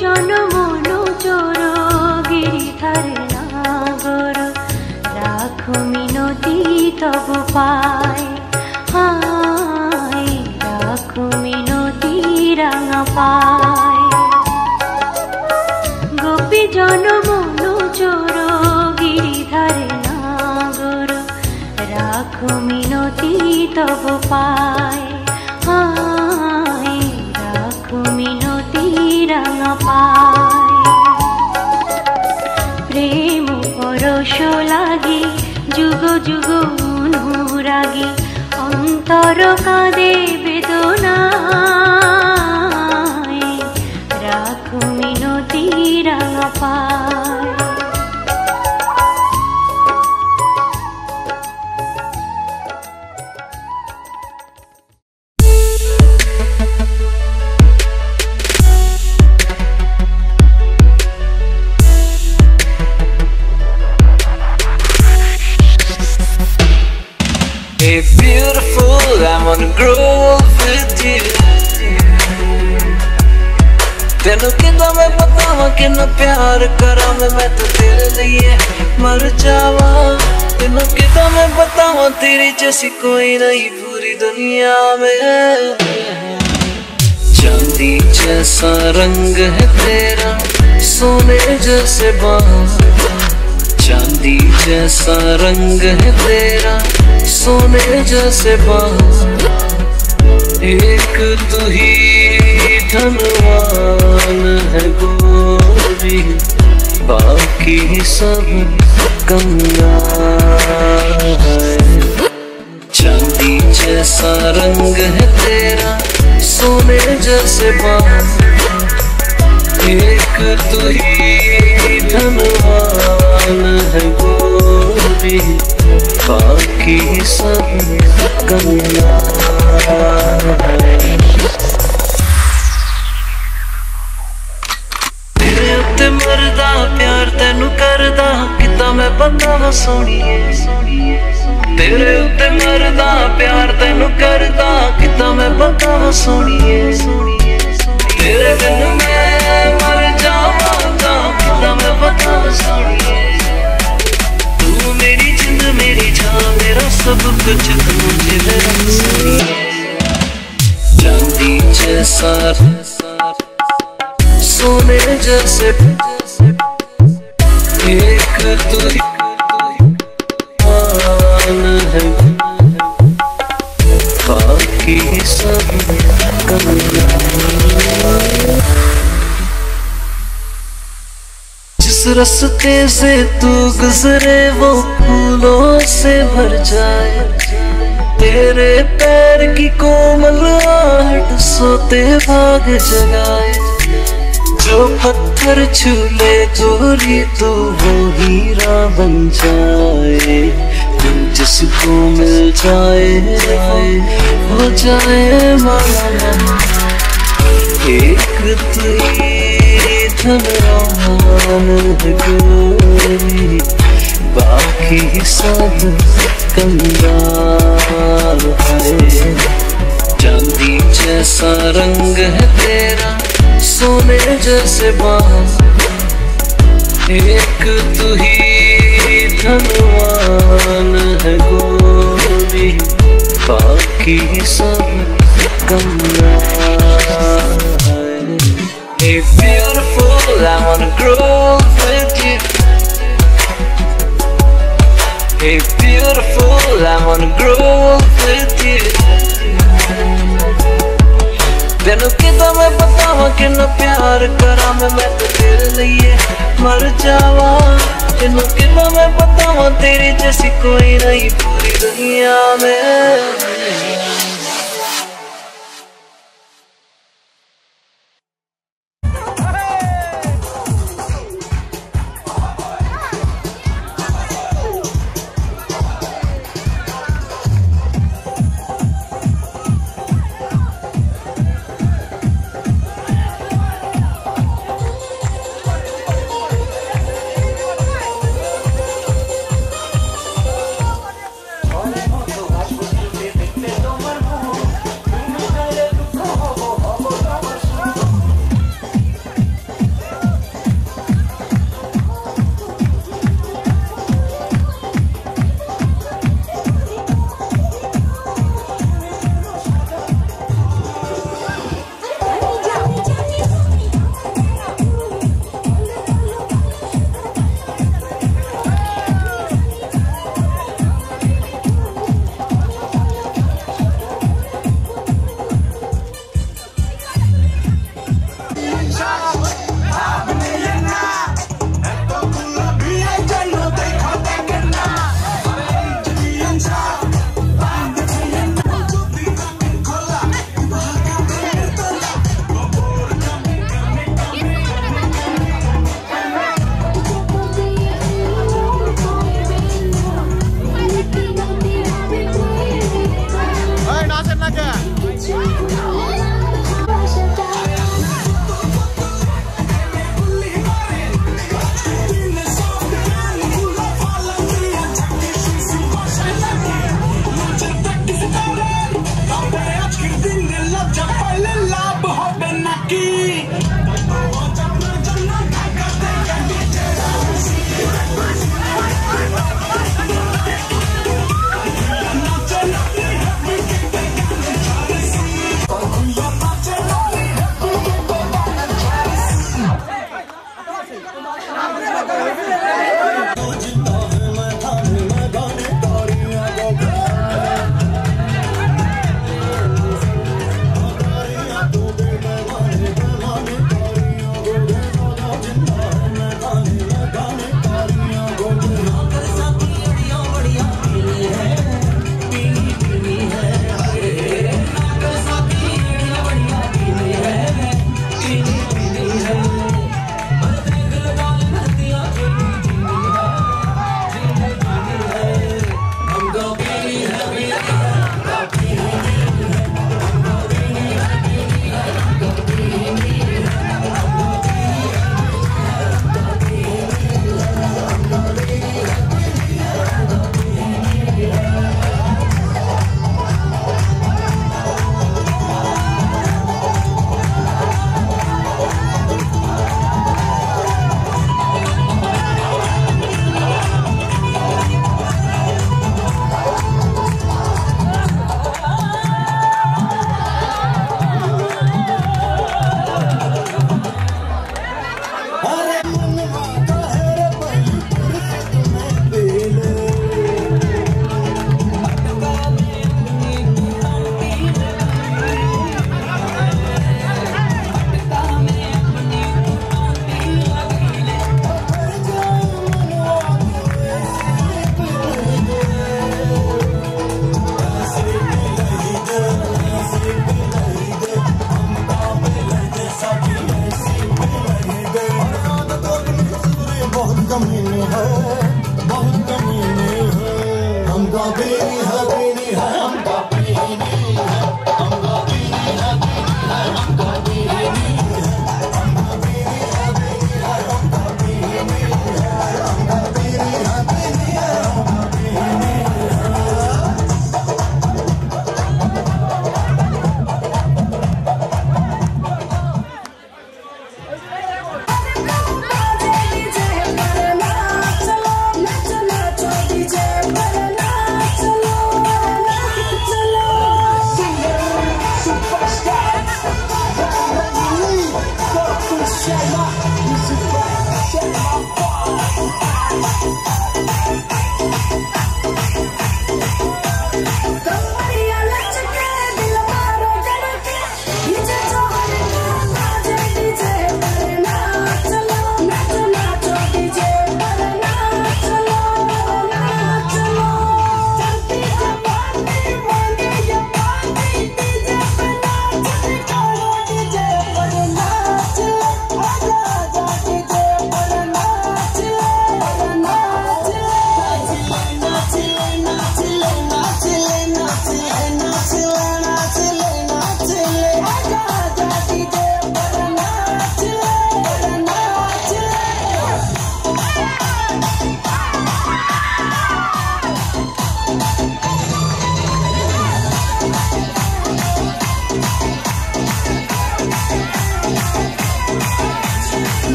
জনমন চোর গিরিধারে নাগর রাখো মিনতি তব পায় হায় রাখো মিনতি রাঙা পায় গোপী জনমন চোর গিরিধারে নাগর রাখো মিনতি তব পায় হায় রাখো মিনতি রাঙা পায় প্রেম পরশ লাগি যুগ যুগ অনুরাগী অন্তর কাঁদে বেদনায় রাখো মিনতি রাঙা পায় Hey beautiful, I wanna grow with you. तेनू किदा मैं बतावा किन्ना प्यार करा मैं तो तेरे लिए मर जावा। तेनू किदा मैं बतावा तेरी जैसी कोई नहीं पूरी दुनिया में। चांदी जैसा रंग है तेरा सोने जैसे बाल, चांदी जैसा रंग है तेरा सोने जैसे बाल। एक तू ही धनवान है गोरी बाकी सब कंगाल है। चांदी जैसा रंग है तेरा सोने जैसे बाल। एक तू ही धनवान है गोरी बाकी सब कंगाल है। तेरे उत्ते मरदा प्यार तेनू करदा किदा मैं बतावा सोनिए। तेरे उत्ते मरदा प्यार तेनू करदा किदा मैं बतावा सोनिए। तेरे बिन मैं मर जावांगा किदा मैं बतावा सोनिए। तू मेरी जिंद मेरी जान मेरा सब कुछ तू मुझे सोनिए। चांदी जैसा सोने जैसे एक तू ही मान है बाकी सब कंगाल। जिस रास्ते से तू गुजरे वो फूलों से भर जाए। तेरे पैर की कोमल आहट सोते भाग जगाए। जो पत्थर छूले गोरी तो वो हीरा बन जाए। तू जिसको मिल जाए हो जाए माला। एक तेरी धनवान है गोरी बाकी सब कंगाल है। चांदी जैसा रंग है तेरा सोने जैसे बाल। एक तू ही धनवान है गोरी बाकी सब कंगाल है। Hey beautiful, I wanna grow with you. Hey beautiful, I wanna grow with you. तेनू किदा मैं बतावा किन्ना प्यार करा मैं तो तेरे लिए मर जावा। तेनू किदा मैं बतावा तेरी जैसी कोई नहीं पूरी दुनिया में।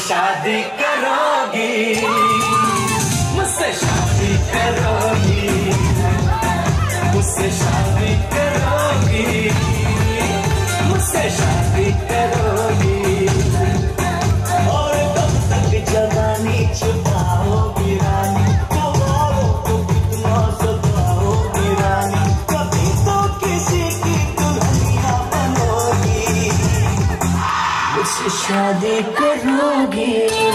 शादी करोगी मुझसे, शादी करोगी मुझसे, शादी करोगी मुझसे, शादी करोगी। और कब तक जवानी छुपाओगी रानी, कबारों को कितना सताओगी रानी, कभी तो किसी की दुल्हनिया बनोगी, मुझसे शादी करोगी।